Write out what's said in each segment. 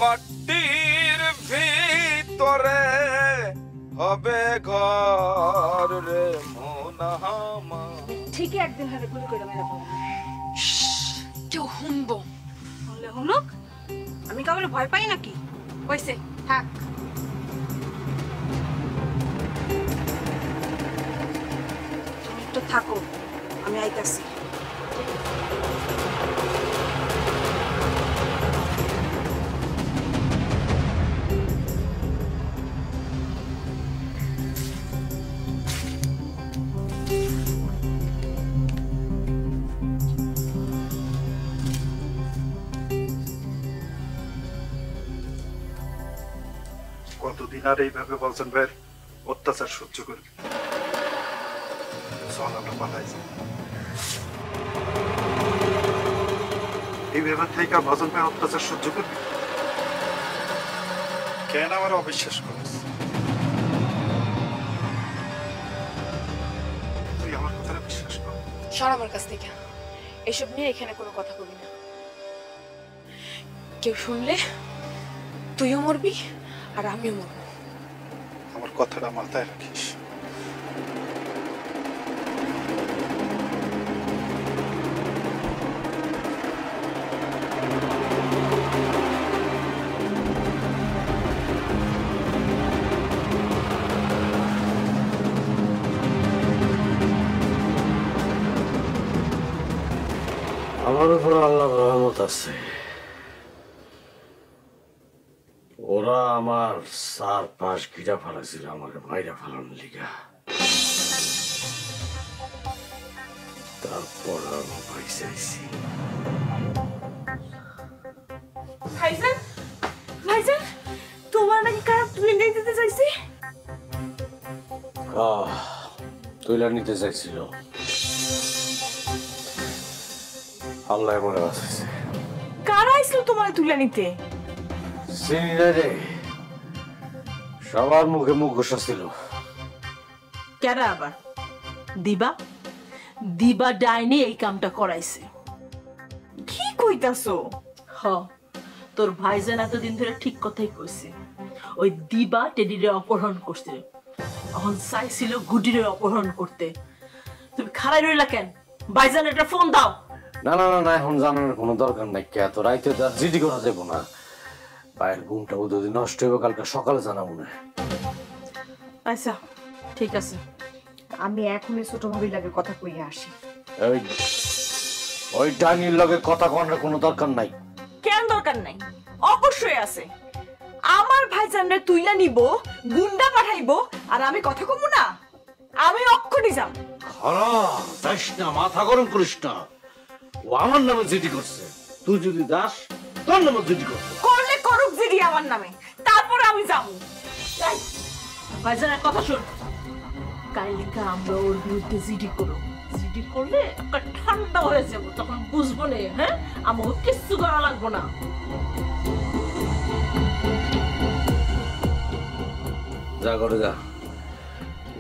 মাটির ভিতরে হবে ঘর রে মোনাহামা। ঠিকই একদিন হারে গুলি করে মেরে ফেলবো। কেউ শুনবো? শুনলে শুনুক, আমি কাউকে ভয় পাই নাকি? কইছে থাক। তুমি একটু থাকো, আমি আইতাছি। কতদিন আর এইভাবে বলছেন ভাইয়ের অত্যাচার সহ্য করবে? চল আমরা পালাই যাই। এইভাবে থেকে ভজন ভাই অত্যাচার সহ্য করবে? কেন আমার অবিশ্বাস করিস? তুই আমার কথাটা বিশ্বাস কর। সর আমার কাছ থেকে, এসব নিয়ে এখানে কোনো কথা বলি না। কেউ শুনলে তুইও মরবি আর আমিও মরবো। আমার কথাটা মাথায় রাখিস। আমার উপর আল্লাহর রহমত আছে। ওরা আমার 4-5 গিরা ফেলাছিল আমাকে মাইরা ফেলানোর লিগা। তারপর আমি পাইছি। ভাইজান, ভাইজান, তোমার নাকি খারাপ তুলে নিয়ে যেতে চাইছি? তুইলা নিতে চাইছিল, আল্লাহ মনে বাঁচাইছে। কারা আইছিল তোমার তুলে নিতে? রে সবার মুখে মুখ ঘোষা ছিল। কারা আবার? দিবা? দিবা ডাইনি এই কামটা করাইছে। কি কইতাছো? হ, তোর ভাইজান এতদিন ধরে ঠিক কথাই কইছে। ওই দিবা টেডিরে অপহরণ করছে, এখন চাইছিল গুডিরে অপহরণ করতে। তুমি খাড়াই রইলা কেন? ভাইজান একটা ফোন দাও। না না না, এখন জানানোর কোনো দরকার নাই। কে এত রাইতে তার জিডি করা যাবো না। পায়ের ঘুমটা যদি নষ্ট হইব, কালকে সকালে জানাবো না। আচ্ছা ঠিক আছে, আমি এখনই ছোট ভাবি লাগে কথা কইয়া আসি। ওই ডাইনির লগে কথা করার কোনো দরকার নাই। কেন দরকার নাই? অবশ্যই আছে। আমার ভাইজানরে তুইলা নিব, গুন্ডা পাঠাইবো, আর আমি কথা কমু না? আমি অক্ষণই যাম। খারাপ যাস না, মাথা গরম করিস না। ও আমার নামে জিডি করছে, তুই যদি দাস তোর নামে জিডি করছে। করলে করুক জিডি আমার নামে, তারপরে আমি যাবো। ভাইজানের কথা শোন, কালকে আমরা ওর বিরুদ্ধে জিডি করব। জিডি করলে একটা ঠান্ডা হয়ে যাবো, তখন বুঝবো না। হ্যাঁ, আমার কিচ্ছু করা লাগবো না। যা ঘরে যা,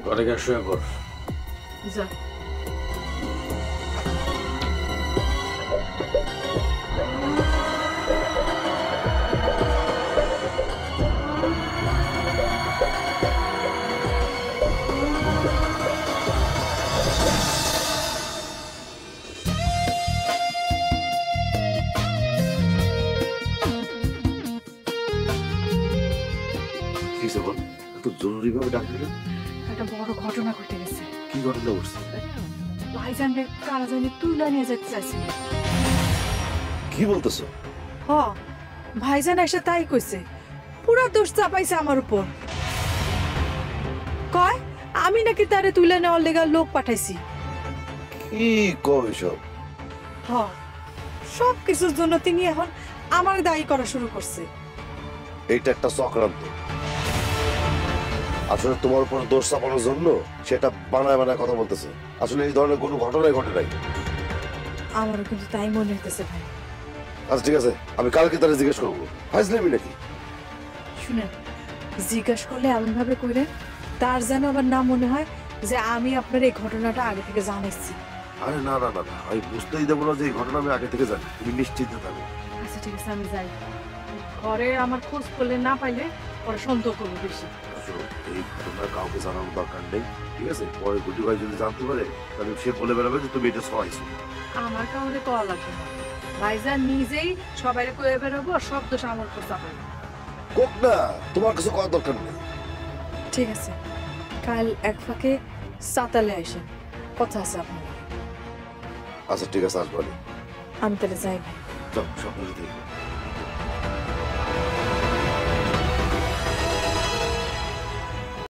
ঘরে গিয়ে শুয়ে পড়। যা। জরুরি ভাবে ডাকলেন? একটা বড় ঘটনা ঘটে গেছে। কি ঘটনা ঘটছে? ভাইজানরে কারা জানি তুইলা নিয়ে যেতে চাইছে। কি বলতেছো? হ, ভাইজান এসে তাই কইছে, পুরা দোষ চাপাইছে আমার উপর। কয় আমি নাকি তারে তুইলা নেওয়ার লেগা লোক পাঠাইছি। কি কয় সব? হ, সব কিছুর জন্য তিনি এখন আমার দায়ী করা শুরু করছে। এটা একটা চক্রান্ত। আসলে তোমার উপর দোষ চাপানোর জন্য সেটা বানায় বানায় কথা বলতেছে। আসলে এই ধরনের কোনো ঘটনাই ঘটে নাই। আমারও কিন্তু তাই মনে হইতেছে ভাই। আচ্ছা ঠিক আছে, আমি কালকে তারা জিজ্ঞেস করবো। ফাইজলামি নাকি? শুনেন, জিজ্ঞাসা করলে এমন ভাবে কইরে তার যেন আবার না মনে হয় যে আমি আপনার এই ঘটনাটা আগে থেকে জানাইছি। আরে না না না না, আমি বুঝতেই দেবো না যে এই ঘটনা আমি আগে থেকে জানি। তুমি নিশ্চিন্ত থাকো। আচ্ছা ঠিক আছে, আমি যাই। ঘরে আমার খোঁজ করলে না পাইলে পরে সন্দেহ করবো বেশি। আসলে এই ঘটনা কাউকে জানানোর দরকার নেই, ঠিক আছে? পরে গুটি ভাই যদি জানতে পারে তাহলে সে বলে বেড়াবে যে তুমি এটা সহাইছো। আমার কাউরে কওয়া লাগবে না, ভাইজান নিজেই সবাই কয়ে বেরোবো, আর সব দোষ আমার উপর চাপাবে। কোক না, তোমার কিছু করার দরকার নেই। ঠিক আছে, কাল এক ফাঁকে সাতালে আসেন, কথা আছে আপনার। আচ্ছা ঠিক আছে, আসবো। আমি তাহলে যাই ভাই। চল, সব কিছু দেখবো।